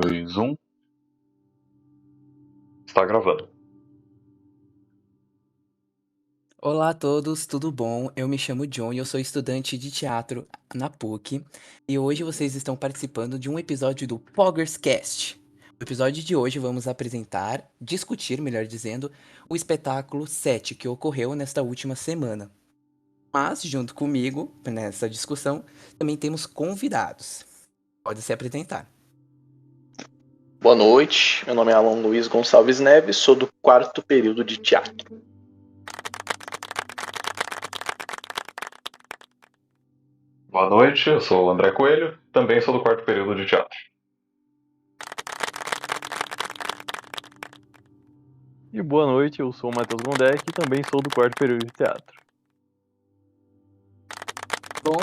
dois, um. Está gravando. Olá a todos, tudo bom? Eu me chamo John e eu sou estudante de teatro na PUC. E hoje vocês estão participando de um episódio do PoggersCast. No episódio de hoje vamos discutir, melhor dizendo, o espetáculo 7 que ocorreu nesta última semana. Mas, junto comigo, nessa discussão, também temos convidados. Pode se apresentar. Boa noite, meu nome é Alan Luiz Gonçalves Neves, sou do 4º período de teatro. Boa noite, eu sou o André Coelho, também sou do 4º período de teatro. E boa noite, eu sou o Matheus Gondek e também sou do 4º período de teatro. Bom,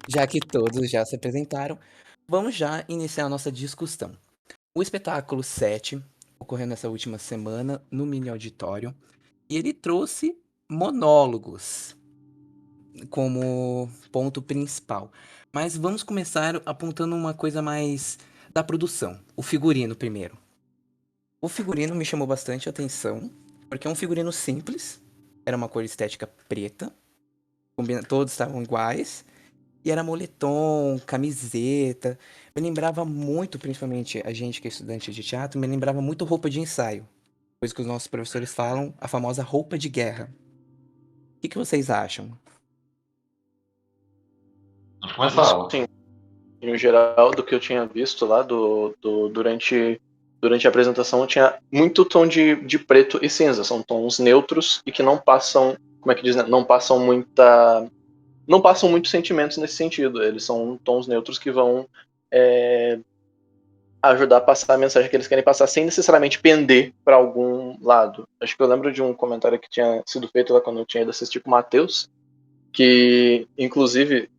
já que todos já se apresentaram, vamos já iniciar a nossa discussão. O espetáculo 7 ocorreu nessa última semana no mini auditório e ele trouxe monólogos como ponto principal. Mas vamos começar apontando uma coisa mais da produção, o figurino primeiro. O figurino me chamou bastante atenção, porque é um figurino simples, era uma cor estética preta, todos estavam iguais, e era moletom, camiseta. Me lembrava muito, principalmente a gente que é estudante de teatro, me lembrava muito roupa de ensaio. Coisa que os nossos professores falam, a famosa roupa de guerra. O que vocês acham? Vamos começar. Sim, no geral, do que eu tinha visto lá durante a apresentação, tinha muito tom de preto e cinza. São tons neutros e que não passam, como é que diz, né? Não passam muitos sentimentos nesse sentido. Eles são tons neutros que vão ajudar a passar a mensagem que eles querem passar sem necessariamente pender para algum lado. Acho que eu lembro de um comentário que tinha sido feito lá quando eu tinha ido assistir com o Matheus, que inclusive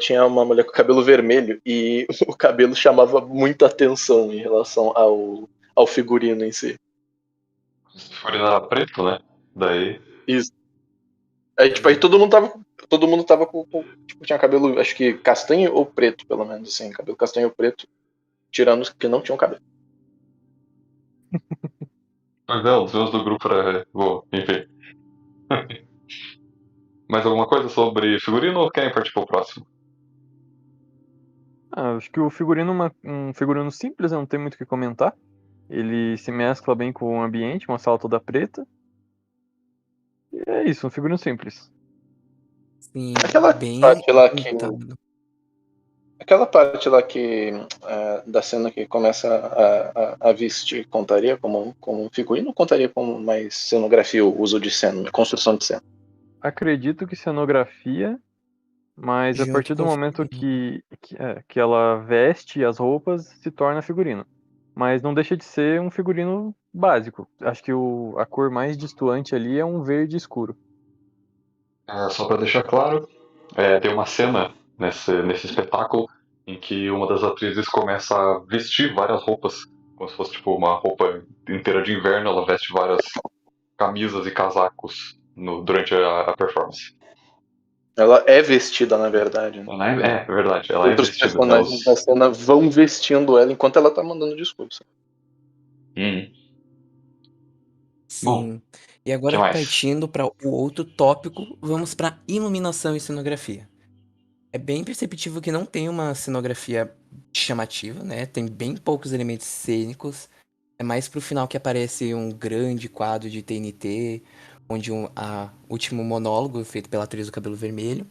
tinha uma mulher com cabelo vermelho e o cabelo chamava muita atenção em relação ao figurino em si. O figurino era preto, né? Daí. Isso. Aí, tipo, aí todo mundo tava com tipo, tinha cabelo, acho que castanho ou preto, pelo menos, assim, cabelo castanho ou preto, tirando os que não tinham cabelo. Pois é, os meus do grupo era. Bom, enfim. Mais alguma coisa sobre figurino ou querem partir pro próximo? Acho que o figurino é um figurino simples, não tem muito o que comentar. Ele se mescla bem com o ambiente, uma sala toda preta. E é isso, um figurino simples. Sim, Aquela bem parte lá apontado. da cena que começa a vestir, contaria como um figurino ou contaria como mais cenografia, o uso de cena, construção de cena? Acredito que cenografia, mas a Junto partir do com o momento figurino. que ela veste as roupas, se torna figurino. Mas não deixa de ser um figurino básico. Acho que a cor mais destoante ali é um verde escuro. Só pra deixar claro, tem uma cena nesse espetáculo em que uma das atrizes começa a vestir várias roupas, como se fosse tipo uma roupa inteira de inverno, ela veste várias camisas e casacos durante a performance. Ela é vestida, na verdade. Né? É verdade, ela é Outros vestida. personagens da cena vão vestindo ela enquanto ela tá mandando discurso. Bom, Sim. E que agora mais? partindo para o outro tópico, vamos para iluminação e cenografia. É bem perceptível que não tem uma cenografia chamativa, né? Tem bem poucos elementos cênicos. É mais pro final que aparece um grande quadro de TNT, onde último monólogo feito pela atriz do cabelo vermelho,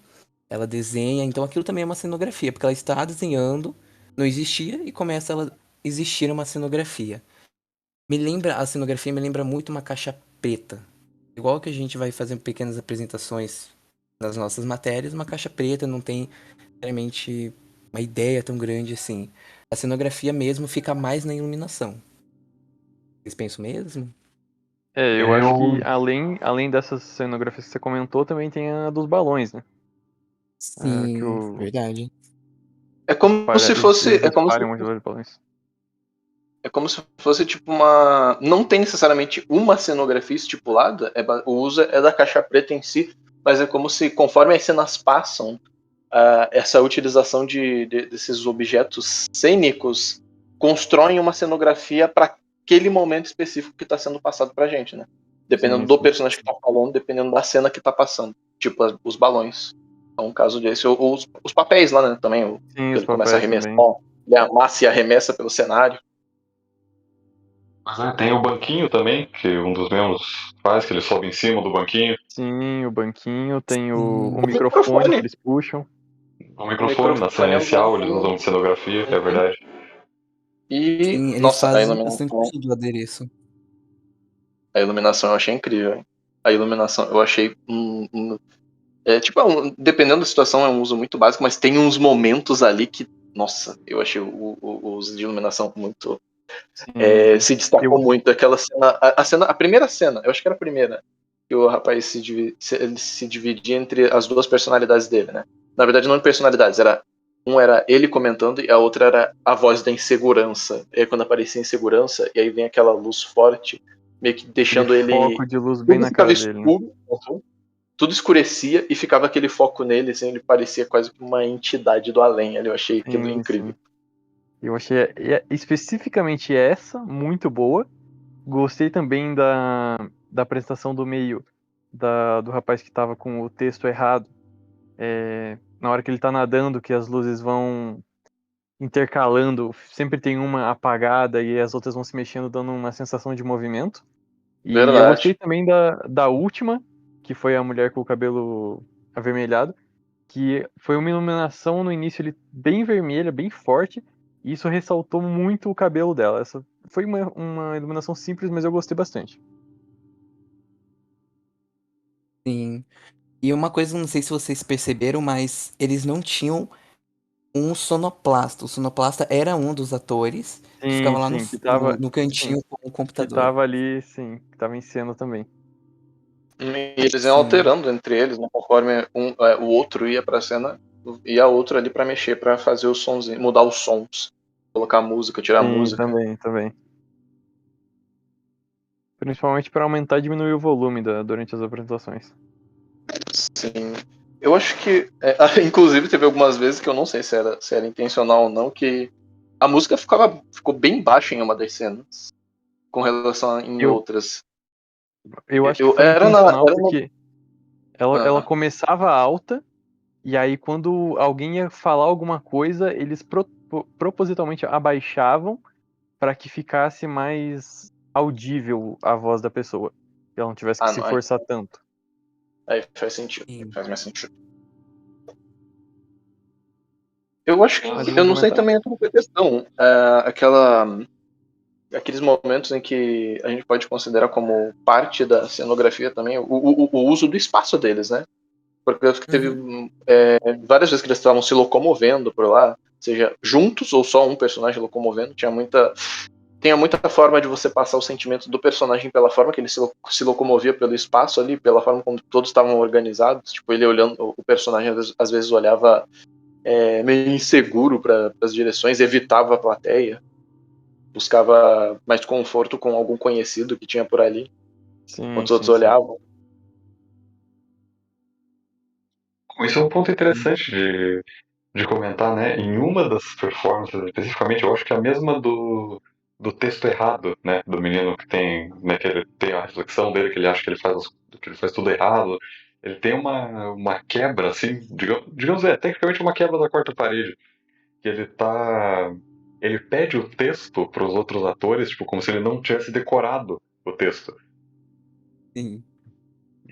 ela desenha. Então aquilo também é uma cenografia, porque ela está desenhando, não existia e começa a existir uma cenografia. A cenografia me lembra muito uma caixa preta. Igual que a gente vai fazer pequenas apresentações nas nossas matérias, uma caixa preta não tem realmente uma ideia tão grande assim. A cenografia mesmo fica mais na iluminação. Vocês pensam mesmo? Eu acho que além dessas cenografias que você comentou, também tem a dos balões, né? Que Sim, verdade. É como se fosse. Eles espalham os balões. É como se fosse tipo uma. Não tem necessariamente uma cenografia estipulada, o uso é da caixa preta em si, mas é como se, conforme as cenas passam, essa utilização desses objetos cênicos constroem uma cenografia para aquele momento específico que está sendo passado pra gente, né? Dependendo Sim, do sim. personagem que tá falando, dependendo da cena que tá passando. Tipo, os balões. Então, um caso desse. Os papéis lá, né? Também. Sim, Que os ele começa a papéis arremessar. também. Ele amassa e arremessa pelo cenário. Mas tem o banquinho também, que um dos membros faz, que ele sobe em cima do banquinho. Sim, o banquinho, tem o Sim. microfone que eles puxam. O microfone, na cena é um inicial, eles banquinho. usam de cenografia, é verdade. E, Sim, eles nossa, fazem bastante uso do adereço. a iluminação eu achei incrível. Hein? A iluminação eu achei. Tipo, dependendo da situação, é um uso muito básico, mas tem uns momentos ali que, nossa, eu achei o uso de iluminação muito. Sim. Se destacou muito. Aquela cena, a primeira cena, eu acho que era a primeira, que o rapaz ele se dividia entre as duas personalidades dele, né? Na verdade, não personalidades, um era ele comentando e a outra era a voz da insegurança. E aí, quando aparecia insegurança, e aí vem aquela luz forte, meio que deixando Aquele ele. foco de luz bem Tudo na ficava cara dele, né? escuro, tudo escurecia e ficava aquele foco nele, assim, ele parecia quase uma entidade do além. Eu achei aquilo Sim, incrível. sim. Eu achei especificamente essa muito boa. Gostei também da apresentação do meio do rapaz que tava com o texto errado. Na hora que ele tá nadando, que as luzes vão intercalando, sempre tem uma apagada e as outras vão se mexendo, dando uma sensação de movimento. E eu gostei Verdade. também da última, que foi a mulher com o cabelo avermelhado, que foi uma iluminação no início ali bem vermelha, bem forte, e isso ressaltou muito o cabelo dela. Essa foi uma iluminação simples, mas eu gostei bastante. Sim. E uma coisa, não sei se vocês perceberam, mas eles não tinham um sonoplasta. O sonoplasta era um dos atores que ficava Sim, lá sim, que no, tava, no sim, cantinho com o que computador. tava ali, sim, que tava em cena também. E eles iam Sim. alterando entre eles, né, conforme o outro ia pra cena, ia outro ali pra mexer, pra fazer os sons, mudar os sons, colocar música, tirar Sim, música. também. Principalmente para aumentar e diminuir o volume durante as apresentações. Sim. Eu acho que, inclusive, teve algumas vezes que eu não sei se era intencional ou não, que a música ficou bem baixa em uma das cenas, com relação em Eu, outras. eu acho que Eu, foi era na, intencional era na, porque ela ah, começava alta. E aí, quando alguém ia falar alguma coisa, eles propositalmente abaixavam para que ficasse mais audível a voz da pessoa. Que ela não tivesse que se não, forçar tanto. aí faz sentido, Sim. faz mais sentido. Eu acho que, Mais algum eu não sei comentário? também outra questão, aqueles momentos em que a gente pode considerar como parte da cenografia também, o uso do espaço deles, né? Porque eu acho que teve Uhum. várias vezes que eles estavam se locomovendo por lá, seja juntos ou só um personagem locomovendo, tinha muita forma de você passar o sentimento do personagem pela forma que ele se locomovia pelo espaço ali, pela forma como todos estavam organizados, tipo, ele olhando, o personagem às vezes olhava meio inseguro para as direções, evitava a plateia, buscava mais conforto com algum conhecido que tinha por ali, enquanto Sim, os outros sim, sim. olhavam. Isso é um ponto interessante de comentar, né? Em uma das performances, especificamente, eu acho que é a mesma do texto errado, né? Do menino que tem, né? Que ele tem a reflexão dele, que ele acha que que ele faz tudo errado. Ele tem uma quebra, assim, digamos, tecnicamente uma quebra da quarta parede. Que ele pede o texto para os outros atores, tipo, como se ele não tivesse decorado o texto. Sim.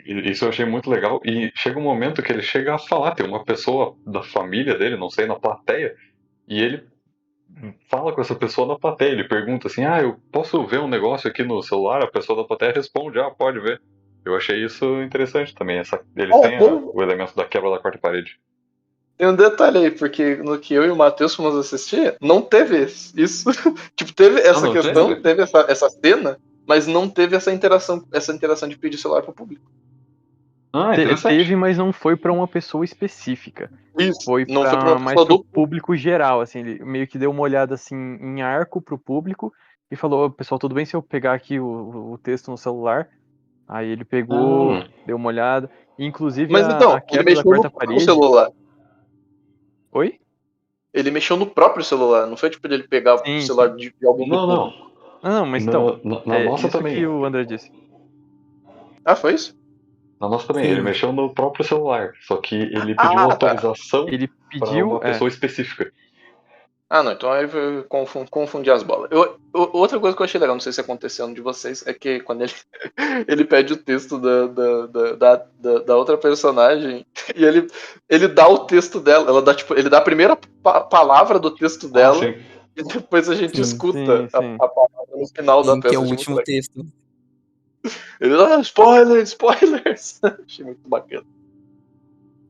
Isso eu achei muito legal. E chega um momento que ele chega a falar, tem uma pessoa da família dele, não sei, na plateia, e ele fala com essa pessoa na plateia. Ele pergunta assim: Ah, eu posso ver um negócio aqui no celular? A pessoa da plateia responde: Ah, pode ver. Eu achei isso interessante também. Eles têm o elemento da quebra da quarta parede. Tem um detalhe aí, porque no que eu e o Matheus fomos assistir, não teve isso. Tipo, teve Ah, essa não questão, teve? teve essa cena, mas não teve essa interação de pedir celular pro público. Ah, Teve, interessante. mas não foi para uma pessoa específica. Isso. Foi Não foi pra uma mais pessoa pro do público. público geral, assim, ele meio que deu uma olhada assim em arco pro público e falou: "Ô, pessoal, tudo bem se eu pegar aqui o texto no celular?" Aí ele pegou, Ah, deu uma olhada, inclusive Mas a então, ele quebra da mexeu no quarta próprio parede. celular. Oi? ele mexeu no próprio celular, não foi tipo ele pegar o Sim, celular de alguém do Não, público. Não, mas então, Na nossa isso também. que o André disse. Ah, foi isso? Na nossa também. Sim. Ele mexeu no próprio celular. Só que ele pediu Ah, tá. autorização Ele pra pediu. uma pessoa específica. Ah, não, então aí eu confundi as bolas. Outra coisa que eu achei legal, não sei se aconteceu no de vocês, é que quando ele, ele pede o texto da outra personagem e ele dá o texto dela, ela dá, tipo, ele dá a primeira palavra do texto Ah, dela sim. e depois a gente Sim, escuta sim. a palavra no final da Sim, que é peça. o Achei muito último legal. texto. Ele, spoilers! Achei muito bacana.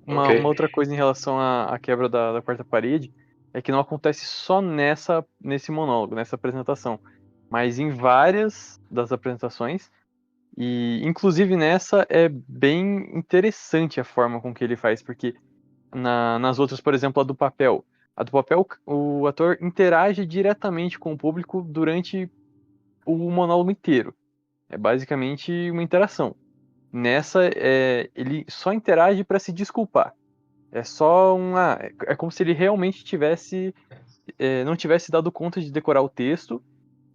Uma Ok. outra coisa em relação à quebra da quarta parede é que não acontece só nesse monólogo, nessa apresentação, mas em várias das apresentações. E inclusive nessa é bem interessante a forma com que ele faz, porque nas outras, por exemplo, a do papel o ator interage diretamente com o público durante o monólogo inteiro. É basicamente uma interação. Nessa, ele só interage para se desculpar. É só é como se ele realmente não tivesse dado conta de decorar o texto.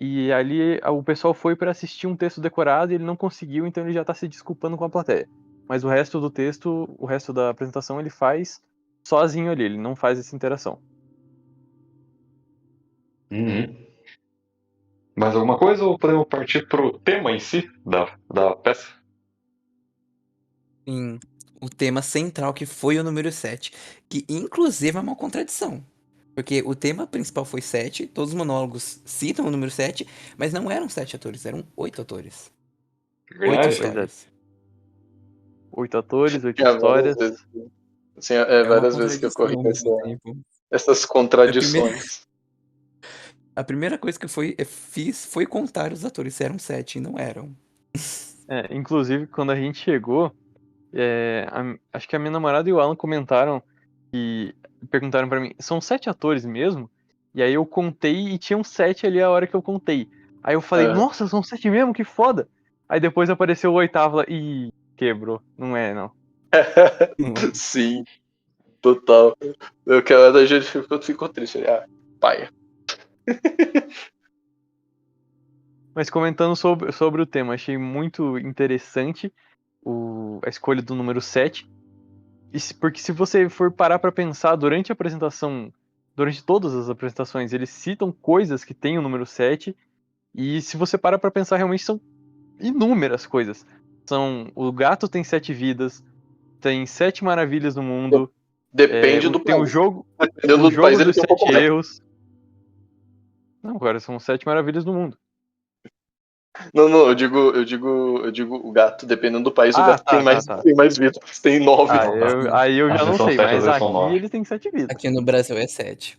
E ali o pessoal foi para assistir um texto decorado e ele não conseguiu, então ele já tá se desculpando com a plateia. Mas o resto do texto, o resto da apresentação, ele faz sozinho ali, ele não faz essa interação. Uhum. Mais alguma coisa ou podemos partir pro tema em si da peça? Sim, o tema central que foi o número 7, que inclusive é uma contradição. Porque o tema principal foi 7, todos os monólogos citam o número 7, mas não eram 7 atores, eram 8 atores. 8 Verdade. Pois é. histórias. 8 atores, 8 Tinha várias histórias. vezes. Assim, É uma várias vezes que contradição ocorri ao com mesmo tempo. essas A primeira, contradições. a primeira coisa que fiz foi contar os atores, se eram 7 e não eram. Inclusive, quando a gente chegou, acho que a minha namorada e o Alan comentaram e perguntaram pra mim, são 7 atores mesmo? E aí eu contei e tinham 7 ali a hora que eu contei. Aí eu falei, É. nossa, são 7 mesmo? Que foda! Aí depois apareceu o oitavo lá, e quebrou. Não é, não. Não é. Sim, total. Eu quero da gente ficou triste. Pai. Mas comentando sobre o tema, achei muito interessante a escolha do número 7. Porque se você for parar pra pensar durante a apresentação, durante todas as apresentações, eles citam coisas que tem o número 7. E se você parar pra pensar, realmente são inúmeras coisas. O gato tem 7 vidas, tem 7 maravilhas no mundo, Depende do tem o país. jogo Dependendo do país, ele dos tem um pouco 7 mais. erros. Não, agora são 7 maravilhas do mundo. Não, eu digo o gato. Dependendo do país, o gato Tá. tem mais vida. Tem 9. Aí eu Às já vezes não são sei, 7, às mas vezes são aqui 9. ele tem 7 vidas. Aqui no Brasil é 7.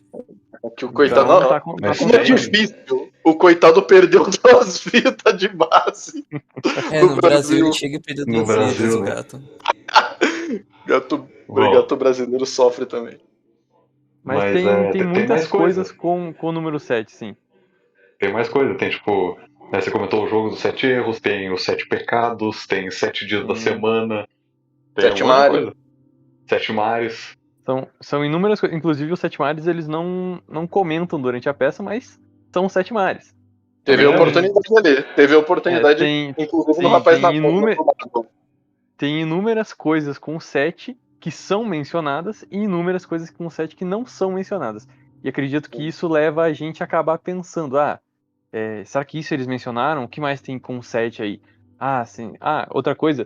Que o coitado. Então Não, tá Mas como é completamente. difícil. O coitado perdeu 2 vidas de base. No Brasil ele chega e perdeu No 2 vidas, Brasil, o né? gato. Bom, Gato brasileiro sofre também. Mas mas tem tem mais muitas coisa. coisas com o número 7, sim. Tem mais coisa. Tem tipo. Né, você comentou o jogo dos 7 erros, tem os 7 pecados, tem 7 dias da Sim. semana, tem um Sete monte de mares. coisa. 7 mares. São inúmeras coisas. Inclusive, os 7 mares eles não comentam durante a peça, mas são 7 mares. Teve verdade. oportunidade ali. Teve oportunidade, inclusive, no rapaz na ponta. Tem inúmeras coisas com 7 que são mencionadas e inúmeras coisas com 7 que não são mencionadas. E acredito que isso leva a gente a acabar pensando, será que isso eles mencionaram? O que mais tem com 7 aí? Sim. Outra coisa,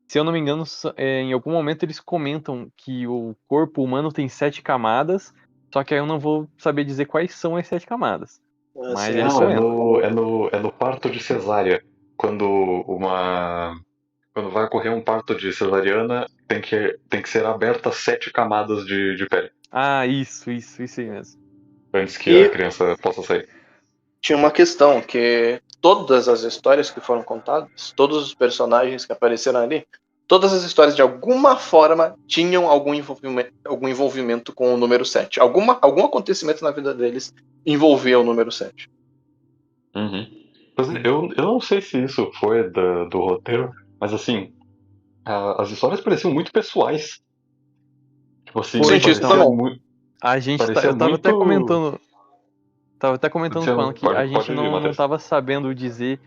se eu não me engano, em algum momento eles comentam que o corpo humano tem 7 camadas, só que aí eu não vou saber dizer quais são as 7 camadas. Mas eles Não, comentam. é no parto de cesárea. Quando vai ocorrer um parto de cesariana, tem que ser abertas 7 camadas de pele. Isso aí mesmo. Antes que a E criança possa sair. tinha uma questão, que todas as histórias que foram contadas, todos os personagens que apareceram ali, todas as histórias de alguma forma tinham algum envolvimento com o número 7. Algum acontecimento na vida deles envolvia o número 7. Uhum. Eu não sei se isso foi do roteiro, mas assim, as histórias pareciam muito pessoais. Tipo assim, Foi, Senti isso parecia também. muito. A gente Parecia eu tava até muito. comentando. Tava até comentando com ela que a Pode gente ir, não Matheus. tava sabendo dizer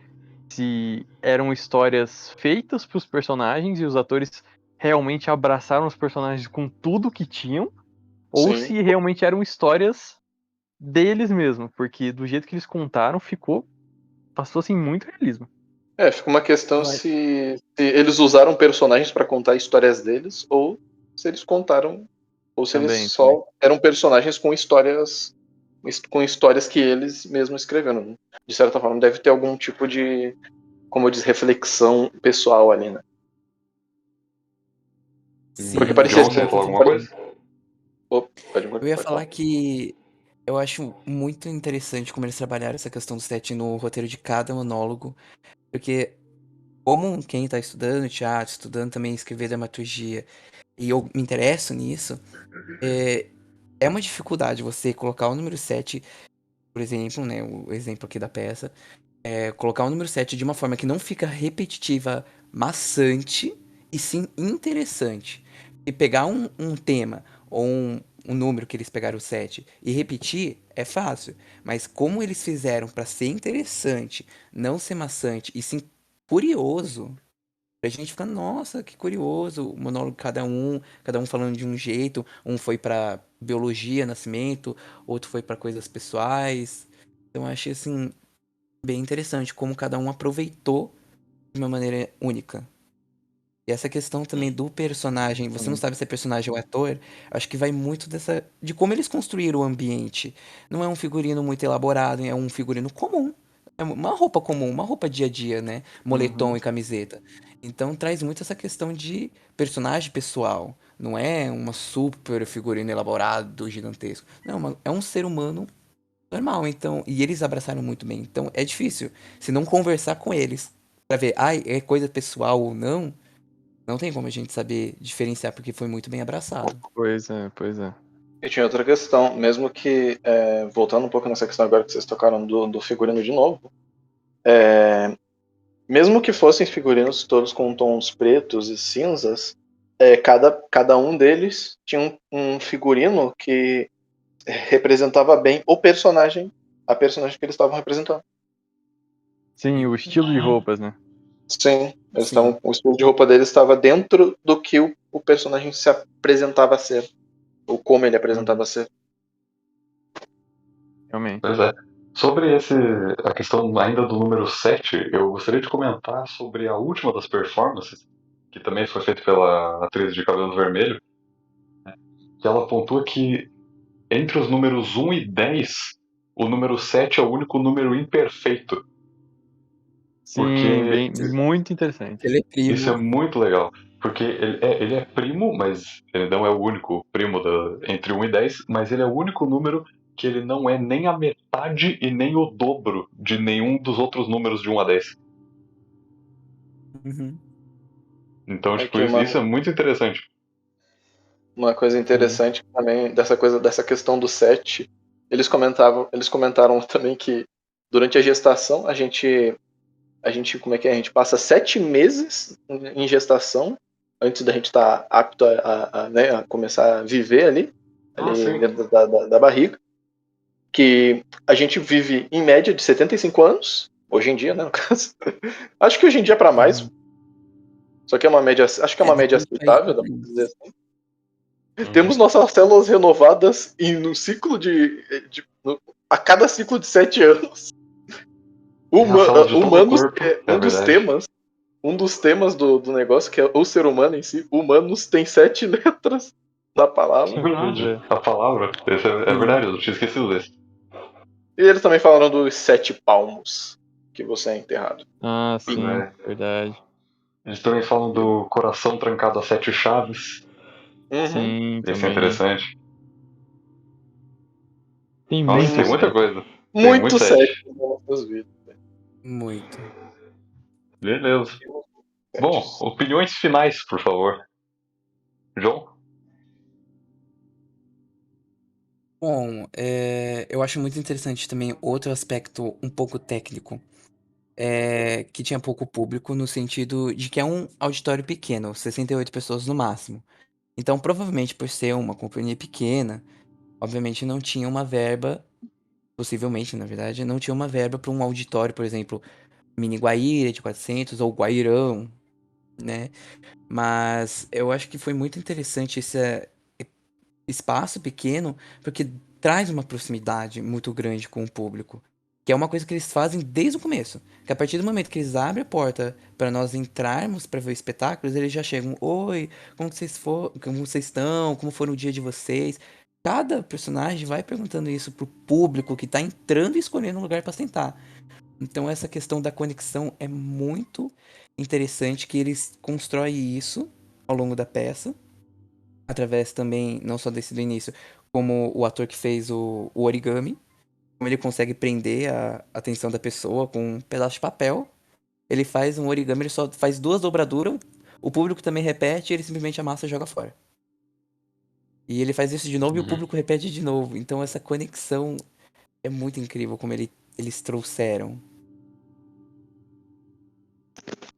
se eram histórias feitas pros personagens e os atores realmente abraçaram os personagens com tudo que tinham, ou Sim. se realmente eram histórias deles mesmo, porque do jeito que eles contaram, passou assim muito realismo. Fica uma questão Eu acho- se eles usaram personagens pra contar histórias deles, ou se eles contaram, ou se eles Também. só eram personagens com histórias que eles mesmos escreveram. De certa forma, deve ter algum tipo de, como eu disse, reflexão pessoal ali, né? Porque Sim, eu parecia. John, acho você ia muito falar alguma coisa? Eu ia Pode falar falar. que eu acho muito interessante como eles trabalharam essa questão do set no roteiro de cada monólogo, porque como quem tá estudando teatro, estudando também escrever dramaturgia, e eu me interesso nisso, é uma dificuldade você colocar o número 7, por exemplo, né, o exemplo aqui da peça, colocar o número 7 de uma forma que não fica repetitiva, maçante, e sim interessante. E pegar um tema ou um número que eles pegaram o 7 e repetir é fácil. Mas como eles fizeram para ser interessante, não ser maçante e sim curioso, a gente fica, nossa, que curioso, o monólogo de cada um falando de um jeito, um foi pra biologia, nascimento, outro foi pra coisas pessoais. Então eu achei assim bem interessante como cada um aproveitou de uma maneira única. E essa questão também do personagem, você não sabe se é personagem ou ator, acho que vai muito dessa de como eles construíram o ambiente. Não é um figurino muito elaborado, é um figurino comum. É uma roupa comum, uma roupa dia a dia, né? Moletom Uhum. e camiseta. Então traz muito essa questão de personagem pessoal. Não é uma super figurino elaborado, gigantesco. Não, é um ser humano normal, então. E eles abraçaram muito bem. Então é difícil. Se não conversar com eles pra ver, ai, é coisa pessoal ou não, não tem como a gente saber diferenciar porque foi muito bem abraçado. Pois é, pois é. E tinha outra questão, mesmo que, voltando um pouco nessa questão agora que vocês tocaram do figurino de novo, mesmo que fossem figurinos todos com tons pretos e cinzas, cada um deles tinha um figurino que representava bem a personagem que eles estavam representando. Sim, o estilo de roupas, né? Sim, Sim. o estilo de roupa deles estava dentro do que o personagem se apresentava a ser, ou como ele apresentava a ser. Realmente. Pois é. Sobre a questão ainda do número 7, eu gostaria de comentar sobre a última das performances, que também foi feita pela atriz de cabelo vermelho, que ela pontua que entre os números 1 e 10, o número 7 é o único número imperfeito. Sim, Porque bem, muito interessante. Ele é isso é primo. muito legal. Porque ele é primo, mas ele não é o único primo entre 1 e 10, mas ele é o único número que ele não é nem a metade e nem o dobro de nenhum dos outros números de 1 a 10. Uhum. Então, tipo, Aqui isso é muito interessante. uma coisa Sim. interessante também dessa questão do set, eles comentaram também que durante a gestação a gente como é que é? A gente passa 7 meses em gestação antes da gente estar apto né, a começar a viver Ah, ali sim. dentro da barriga, que a gente vive em média de 75 anos, hoje em dia, né, no caso. Acho que hoje em dia é para mais, Uhum. só que é uma média, acho que é uma média Depende do país aceitável, pro dá pra país. dizer assim. Uhum. Temos nossas células renovadas e no ciclo a cada ciclo de 7 anos. Tem as células de todo o Humanos corpo, é é verdade. um dos temas do negócio, que é o ser humano em si. Humanos tem 7 letras na É palavra. Pois verdade. é. A palavra. É Sim. verdade, eu tinha esquecido desse. E eles também falaram dos 7 palmos que você é enterrado. Ah, sim, É. verdade. Eles também falam do coração trancado a 7 chaves. Uhum. Sim, Esse é também. interessante. Tem Nossa, muito tem muita set. coisa. Tem muito Muito 7 7. nas nossas vidas. Muito. Beleza. Bom, Sets. opiniões finais, por favor. João? Bom, eu acho muito interessante também outro aspecto um pouco técnico, que tinha pouco público, no sentido de que é um auditório pequeno, 68 pessoas no máximo. Então, provavelmente, por ser uma companhia pequena, obviamente não tinha uma verba, possivelmente, na verdade, não tinha uma verba para um auditório, por exemplo, Mini Guaíra de 400 ou Guairão, né? Mas eu acho que foi muito interessante esse espaço pequeno, porque traz uma proximidade muito grande com o público. Que é uma coisa que eles fazem desde o começo. Que a partir do momento que eles abrem a porta para nós entrarmos para ver espetáculos, eles já chegam: Oi, como vocês estão? Como foi o dia de vocês? Cada personagem vai perguntando isso pro público que tá entrando e escolhendo um lugar para sentar. Então essa questão da conexão é muito interessante que eles constroem isso ao longo da peça, através também, não só desse do início, como o ator que fez o origami, como ele consegue prender a atenção da pessoa com um pedaço de papel. Ele faz um origami, ele só faz 2 dobraduras, o público também repete e ele simplesmente amassa e joga fora. E ele faz isso de novo e o Uhum. público repete de novo. Então essa conexão é muito incrível como eles trouxeram.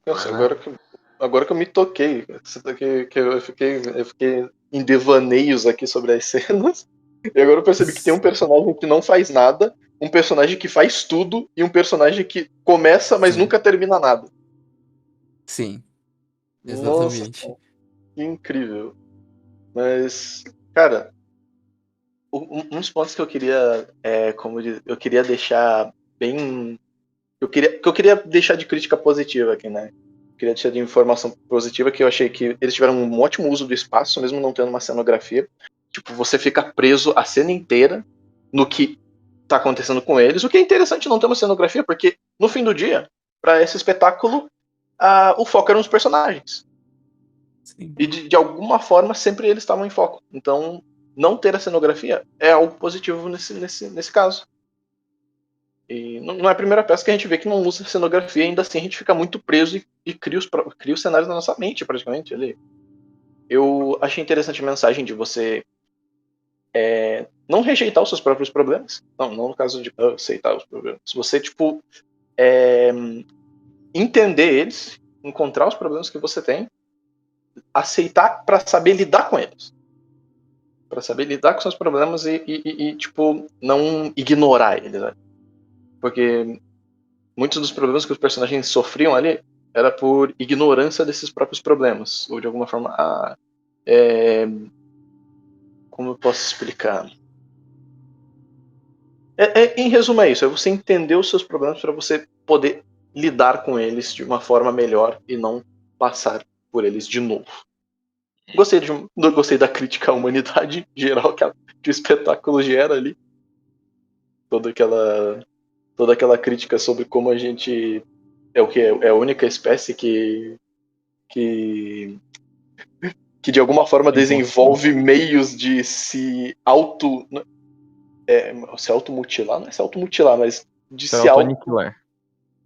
Nossa, agora que eu me toquei, que eu fiquei em devaneios aqui sobre as cenas, e agora eu percebi que tem um personagem que não faz nada, um personagem que faz tudo, e um personagem que começa, mas Sim, nunca termina nada. sim, Nossa, exatamente. que incrível. Mas, cara, uns pontos que eu queria, eu queria deixar bem. Que eu queria deixar de crítica positiva aqui, né? Queria deixar de informação positiva que eu achei que eles tiveram um ótimo uso do espaço, mesmo não tendo uma cenografia. Tipo, você fica preso a cena inteira no que tá acontecendo com eles, o que é interessante não ter uma cenografia, porque no fim do dia, para esse espetáculo, o foco eram os personagens. Sim. E de alguma forma sempre eles estavam em foco. Então, não ter a cenografia é algo positivo nesse caso. E não é a primeira peça que a gente vê que não usa cenografia, ainda assim a gente fica muito preso e cria os cenários na nossa mente, praticamente, ali. Eu achei interessante a mensagem de você não rejeitar os seus próprios problemas. Não no caso de aceitar os problemas. Você, tipo, entender eles, encontrar os problemas que você tem, aceitar para saber lidar com eles. Para saber lidar com seus problemas e, tipo, não ignorar eles, né? Porque muitos dos problemas que os personagens sofriam ali era por ignorância desses próprios problemas. Ou de alguma forma, como eu posso explicar? Em resumo é isso, é você entender os seus problemas para você poder lidar com eles de uma forma melhor e não passar por eles de novo. Gostei da crítica à humanidade geral que o espetáculo gera ali. Toda aquela crítica sobre como a gente é a única espécie que de alguma forma desenvolve meios de se automutilar, não é se automutilar, mas de Se se auto-aniquilar.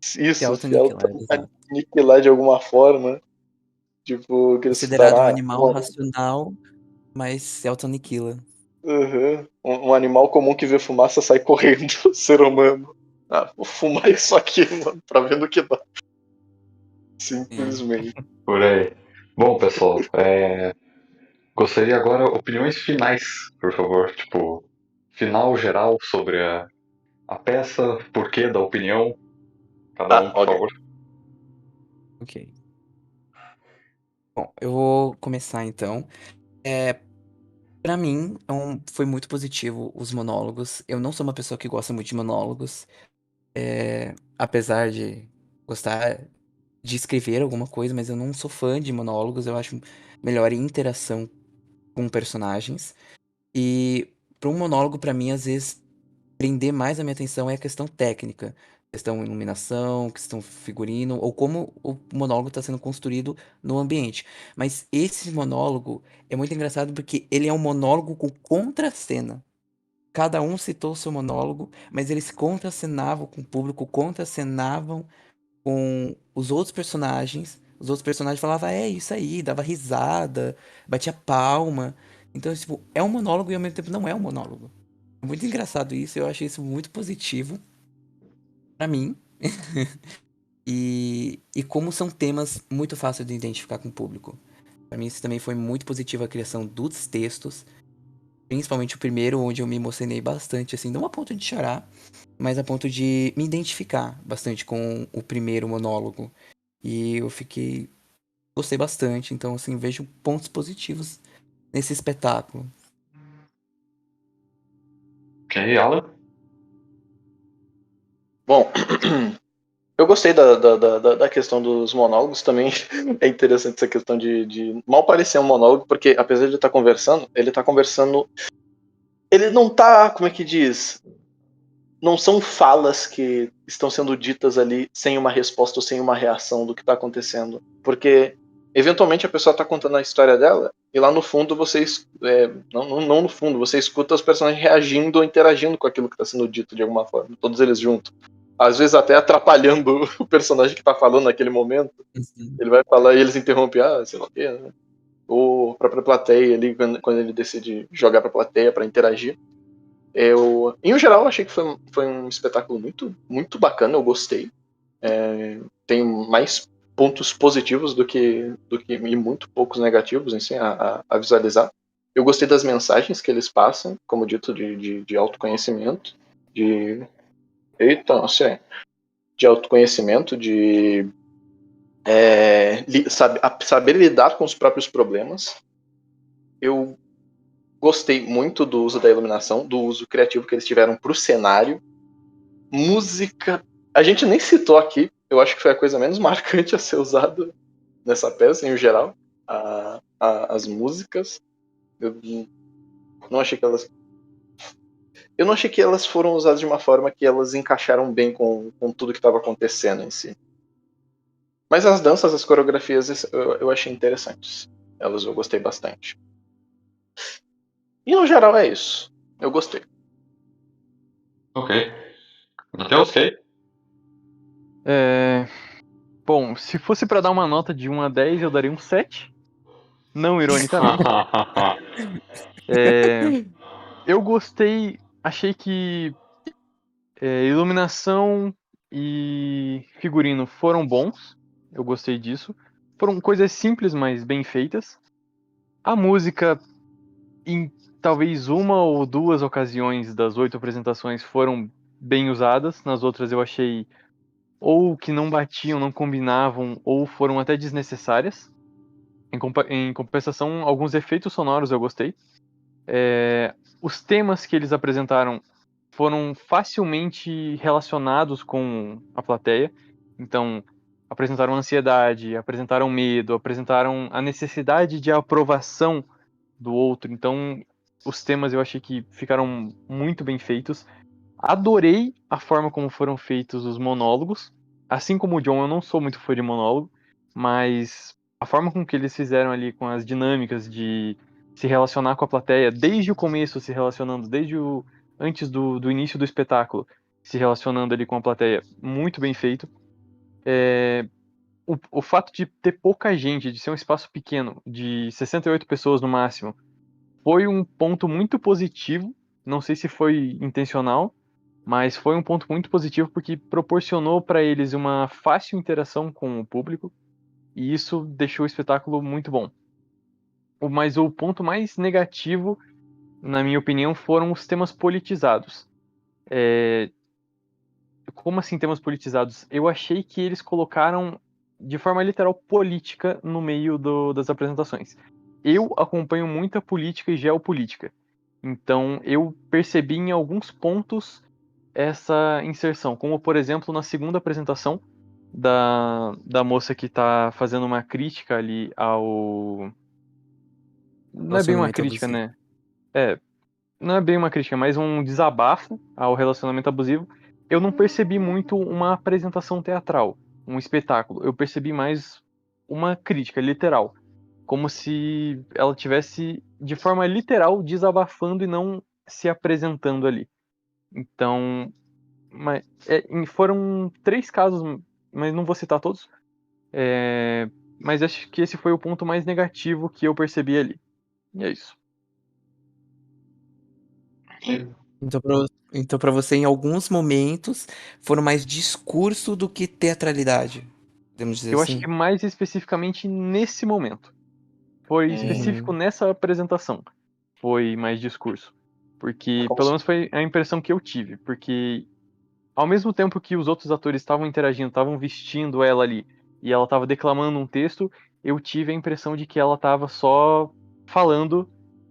Se se auto-aniquilar, exato. aniquilar de alguma forma. Tipo, que eles Considerado um citaram, animal racional, mas se auto-aniquila. um animal comum que vê fumaça sai correndo, ser humano. Vou fumar isso aqui, mano, pra ver no que dá. Sim. Simplesmente. Por aí. Bom, pessoal, gostaria agora opiniões finais, por favor. Tipo, final geral sobre a peça, porquê da opinião. Cada um, por Ok. favor. Ok. Bom, eu vou começar então. Pra mim, foi muito positivo os monólogos. Eu não sou uma pessoa que gosta muito de monólogos. Apesar de gostar de escrever alguma coisa, mas eu não sou fã de monólogos. Eu acho melhor interação com personagens. E para um monólogo, pra mim, às vezes, prender mais a minha atenção é a questão técnica. Questão iluminação, questão figurino, ou como o monólogo está sendo construído no ambiente. Mas esse monólogo é muito engraçado porque ele é um monólogo com contracena. Cada um citou o seu monólogo, mas eles contracenavam com o público, contracenavam com os outros personagens. Os outros personagens falavam, é isso aí, dava risada, batia palma. Então, tipo, é um monólogo e ao mesmo tempo não é um monólogo. É muito engraçado isso, eu achei isso muito positivo pra mim. E como são temas muito fáceis de identificar com o público. Pra mim, isso também foi muito positivo a criação dos textos. Principalmente o primeiro, onde eu me emocionei bastante, assim, não a ponto de chorar, mas a ponto de me identificar bastante com o primeiro monólogo. E eu gostei bastante, então, assim, vejo pontos positivos nesse espetáculo. Ok, Alan? Bom, eu gostei da questão dos monólogos também. É interessante essa questão de mal parecer um monólogo, porque apesar de estar conversando, ele tá conversando. Ele não tá, como é que diz? Não são falas que estão sendo ditas ali sem uma resposta ou sem uma reação do que está acontecendo. Porque, eventualmente, a pessoa está contando a história dela e lá no fundo você. Não no fundo, você escuta os personagens reagindo ou interagindo com aquilo que está sendo dito de alguma forma. Todos eles juntos. Às vezes até atrapalhando o personagem que está falando naquele momento. Uhum. Ele vai falar e eles interrompem, sei lá o quê, né? Ou a própria plateia ali, quando ele decide jogar para a plateia para interagir. Em geral, achei que foi um espetáculo muito, muito bacana, eu gostei. Tem mais pontos positivos do que e muito poucos negativos assim, a visualizar. Eu gostei das mensagens que eles passam, como dito, de autoconhecimento, de. Eita, não sei. De autoconhecimento, de saber lidar com os próprios problemas. Eu gostei muito do uso da iluminação, do uso criativo que eles tiveram para o cenário. Música, a gente nem citou aqui, eu acho que foi a coisa menos marcante a ser usada nessa peça, em geral, as músicas. Eu não achei que elas. Eu não achei que elas foram usadas de uma forma que elas encaixaram bem com tudo que estava acontecendo em si. Mas as danças, as coreografias, eu achei interessantes. Elas eu gostei bastante. E no geral é isso. Eu gostei. Ok. Matheus, ok? Bom, se fosse pra dar uma nota de 1 a 10, eu daria um 7. Não ironicamente. Eu gostei, achei que iluminação e figurino foram bons. Eu gostei disso. Foram coisas simples, mas bem feitas. A música, em talvez uma ou duas ocasiões das 8 apresentações, foram bem usadas. Nas outras eu achei ou que não batiam, não combinavam, ou foram até desnecessárias. Em compensação, alguns efeitos sonoros eu gostei. Os temas que eles apresentaram foram facilmente relacionados com a plateia. Então, apresentaram ansiedade, apresentaram medo, apresentaram a necessidade de aprovação do outro. Então, os temas eu achei que ficaram muito bem feitos. Adorei a forma como foram feitos os monólogos. Assim como o John, eu não sou muito fã de monólogo, mas a forma com que eles fizeram ali com as dinâmicas de se relacionar com a plateia, desde o começo se relacionando, antes do início do espetáculo, se relacionando ali com a plateia, muito bem feito. O fato de ter pouca gente, de ser um espaço pequeno, de 68 pessoas no máximo, foi um ponto muito positivo. Não sei se foi intencional, mas foi um ponto muito positivo porque proporcionou para eles uma fácil interação com o público e isso deixou o espetáculo muito bom. Mas o ponto mais negativo, na minha opinião, foram os temas politizados. Como assim temas politizados? Eu achei que eles colocaram de forma literal política no meio das apresentações. Eu acompanho muita política e geopolítica. Então eu percebi em alguns pontos essa inserção, como por exemplo na segunda apresentação da moça que está fazendo uma crítica ali ao. Não é bem uma Relacionamento crítica, abusivo. né? Não é bem uma crítica, mas um desabafo ao relacionamento abusivo. Eu não percebi muito uma apresentação teatral, um espetáculo. Eu percebi mais uma crítica literal, como se ela tivesse de forma literal desabafando e não se apresentando ali. Então, foram 3 casos, mas não vou citar todos. Mas acho que esse foi o ponto mais negativo que eu percebi ali. E é isso. Então, pra você, em alguns momentos, foram mais discurso do que teatralidade. Podemos dizer Eu acho assim? que mais especificamente nesse momento. Foi específico Uhum. nessa apresentação. foi mais discurso. Porque, Como pelo se- menos foi a impressão que eu tive. Porque, ao mesmo tempo que os outros atores estavam interagindo, estavam vestindo ela ali, e ela estava declamando um texto, eu tive a impressão de que ela estava só falando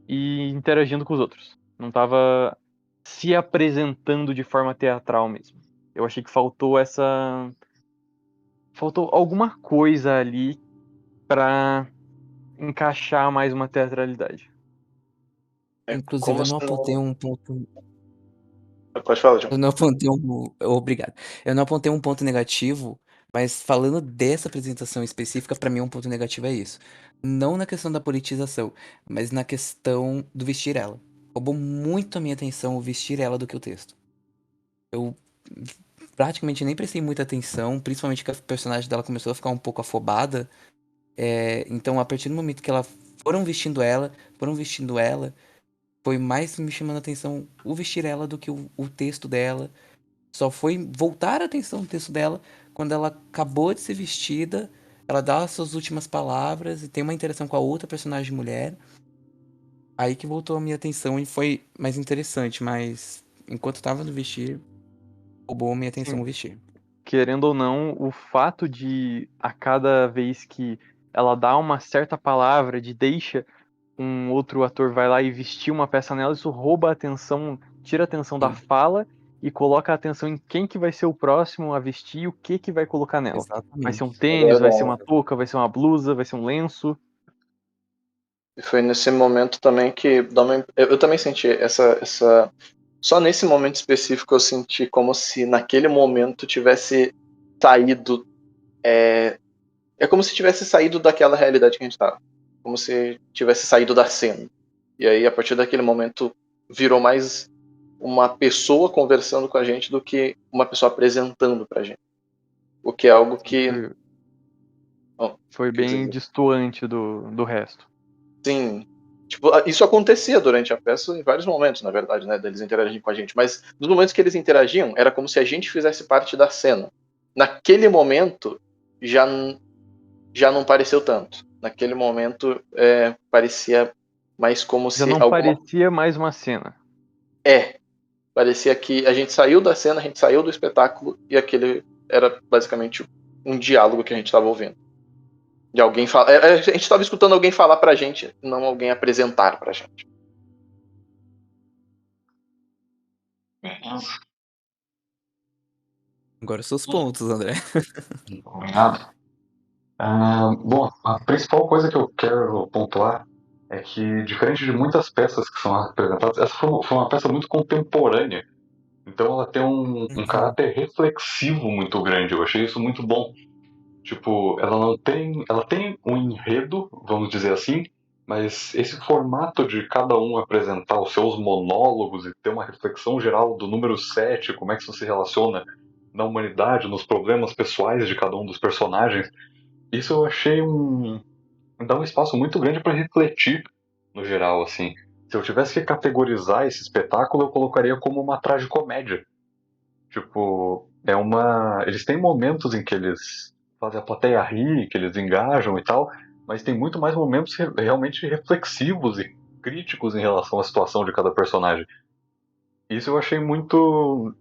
e interagindo com os outros. Não estava se apresentando de forma teatral mesmo. Eu achei que faltou essa. Faltou alguma coisa ali pra encaixar mais uma teatralidade. Inclusive, como eu se não apontei não. um ponto. Pode falar, John. Eu não apontei um. Obrigado. Eu não apontei um ponto negativo, mas falando dessa apresentação específica, pra mim um ponto negativo é isso. Não na questão da politização, mas na questão do vestir ela. Roubou muito a minha atenção o vestir ela do que o texto. Eu praticamente nem prestei muita atenção, principalmente que a personagem dela começou a ficar um pouco afobada. Então, a partir do momento que ela foram vestindo ela, foi mais me chamando a atenção o vestir ela do que o texto dela. Só foi voltar a atenção no texto dela quando ela acabou de ser vestida, ela dá as suas últimas palavras e tem uma interação com a outra personagem mulher. Aí que voltou a minha atenção e foi mais interessante, mas enquanto eu tava no vestir, roubou a minha atenção Sim, o vestir. querendo ou não, o fato de a cada vez que ela dá uma certa palavra, de deixa um outro ator vai lá e vestir uma peça nela, isso rouba a atenção, tira a atenção da Sim, fala e coloca a atenção em quem que vai ser o próximo a vestir e o que que vai colocar nela. Vai ser um exatamente. É tênis, vai ser uma verdade. touca, vai ser uma blusa, vai ser um lenço. E foi nesse momento também que eu também senti essa. Só nesse momento específico eu senti como se naquele momento tivesse saído. É como se tivesse saído daquela realidade que a gente estava. Como se tivesse saído da cena. E aí, a partir daquele momento, virou mais uma pessoa conversando com a gente do que uma pessoa apresentando pra gente. O que é algo que. Foi, Bom, foi quer bem dizer, destoante do resto. sim. Tipo, isso acontecia durante a peça em vários momentos, na verdade, né? Deles interagirem com a gente. Mas nos momentos que eles interagiam, era como se a gente fizesse parte da cena. Naquele momento, já, já não pareceu tanto. Naquele momento, parecia mais como Já se não alguma. parecia mais uma cena. Parecia que a gente saiu da cena, a gente saiu do espetáculo e aquele era basicamente um diálogo que a gente estava ouvindo. De alguém falar. A gente estava escutando alguém falar pra gente, não alguém apresentar pra gente. Beleza. Agora os seus pontos, André. Obrigado. Bom, a principal coisa que eu quero pontuar é que, diferente de muitas peças que são apresentadas, essa foi uma peça muito contemporânea. Então ela tem um Uhum. caráter reflexivo muito grande. Eu achei isso muito bom. Tipo, ela não tem. Ela tem um enredo, vamos dizer assim, mas esse formato de cada um apresentar os seus monólogos e ter uma reflexão geral do número 7, como é que isso se relaciona na humanidade, nos problemas pessoais de cada um dos personagens, isso eu achei dá um espaço muito grande para refletir no geral, assim. Se eu tivesse que categorizar esse espetáculo, eu colocaria como uma tragicomédia. Tipo, eles têm momentos em que eles fazem a plateia rir, que eles engajam e tal, mas tem muito mais momentos realmente reflexivos e críticos em relação à situação de cada personagem. Isso eu achei muito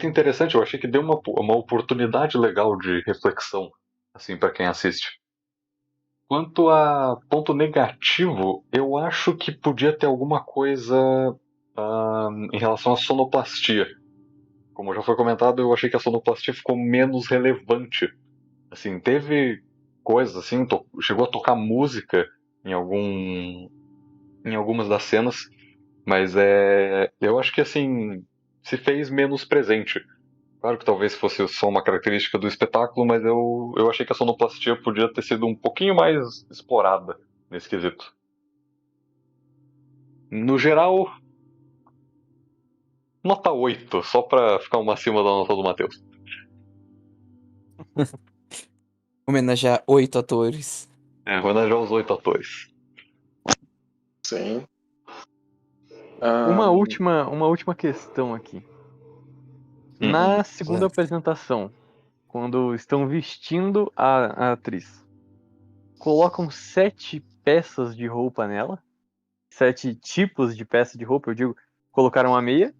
interessante. Eu achei que deu uma oportunidade legal de reflexão, assim, para quem assiste. Quanto a ponto negativo, eu acho que podia ter alguma coisa em relação à sonoplastia. Como já foi comentado, eu achei que a sonoplastia ficou menos relevante. Assim, teve coisas assim, chegou a tocar música em em algumas das cenas, mas eu acho que assim se fez menos presente. Claro que talvez fosse só uma característica do espetáculo, mas eu achei que a sonoplastia podia ter sido um pouquinho mais explorada nesse quesito. No geral, nota 8, só pra ficar uma acima da nota do Matheus. Homenagear 8 atores. Homenagear os 8 atores. Sim. Uma última questão aqui. Uhum. Na segunda apresentação, quando estão vestindo a atriz, colocam 7 peças de roupa nela? 7 tipos de peça de roupa, eu digo, colocaram a meia,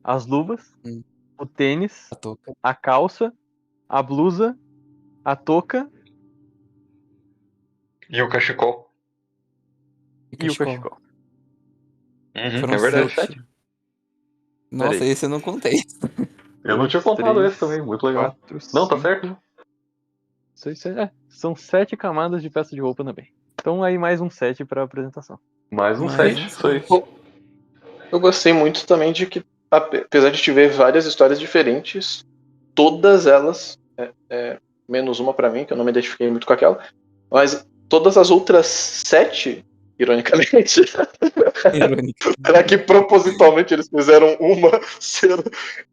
as luvas, Hum. o tênis, A touca. a calça, a blusa, a touca E o cachecol. e o cachecol. Foram É verdade. 7. Nossa, Peraí. esse eu não contei. Eu não tinha contado esse também, muito legal. 4, Não, tá certo. São 7 camadas de peça de roupa também. Então aí mais um 7 para apresentação. Mais um Mais 7, um isso aí. sete. Eu gostei muito também de que, apesar de tiver várias histórias diferentes, todas elas, menos uma pra mim, que eu não me identifiquei muito com aquela, mas todas as outras 7, ironicamente, Irônico. será que propositalmente eles fizeram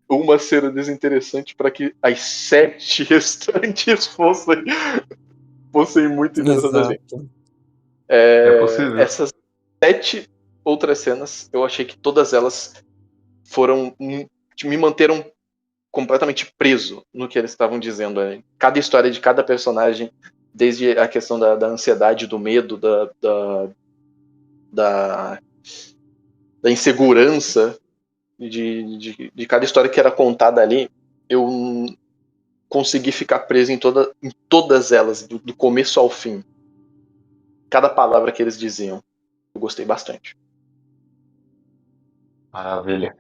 uma ser desinteressante para que as 7 restantes fossem muito interessantes assim? Exato. É possível. Essas 7 outras cenas, eu achei que todas elas me manteram completamente preso no que eles estavam dizendo. Cada história de cada personagem, desde a questão da ansiedade, do medo, da insegurança de cada história que era contada ali, eu consegui ficar preso em todas elas, do começo ao fim. Cada palavra que eles diziam. Eu gostei bastante. Maravilha.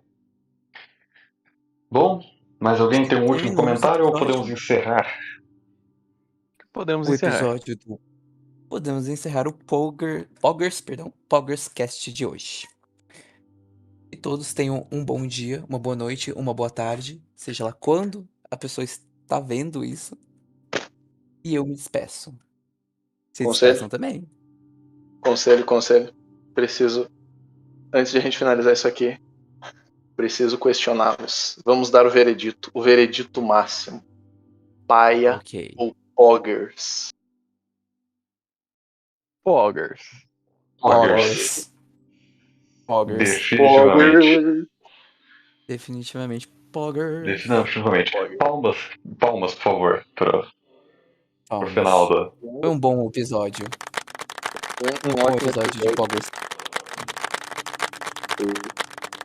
Bom, mas alguém tem um último Terminamos o comentário ou episódio. podemos encerrar? Podemos O encerrar. episódio do. Podemos encerrar o Poggers Cast de hoje. Que todos tenham um bom dia, uma boa noite, uma boa tarde, seja lá quando a pessoa está vendo isso. E eu me despeço. Se Conselho? despeçam também. Conselho. Preciso, antes de a gente finalizar isso aqui, preciso questioná-los. Vamos dar o veredito máximo. Paia Ok. ou Poggers? Poggers. Poggers. Poggers. Definitivamente. Definitivamente Poggers. Definitivamente. Palmas, por favor, pro Palmas. final do. Foi um bom episódio. Um bom ótimo episódio de Poggers.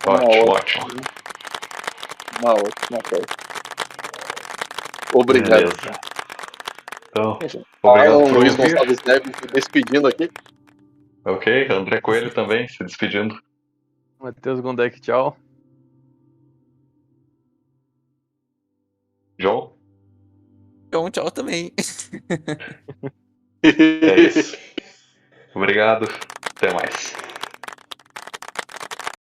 Ótimo. Uma ótima coisa. Obrigado. Beleza. Então, Enfim, obrigado por Luiz ouvir. Gonçalves Neves se despedindo aqui. Ok, André Coelho também se despedindo. Matheus Gondek, tchau. João? Então, tchau também. É isso. Obrigado. Até mais.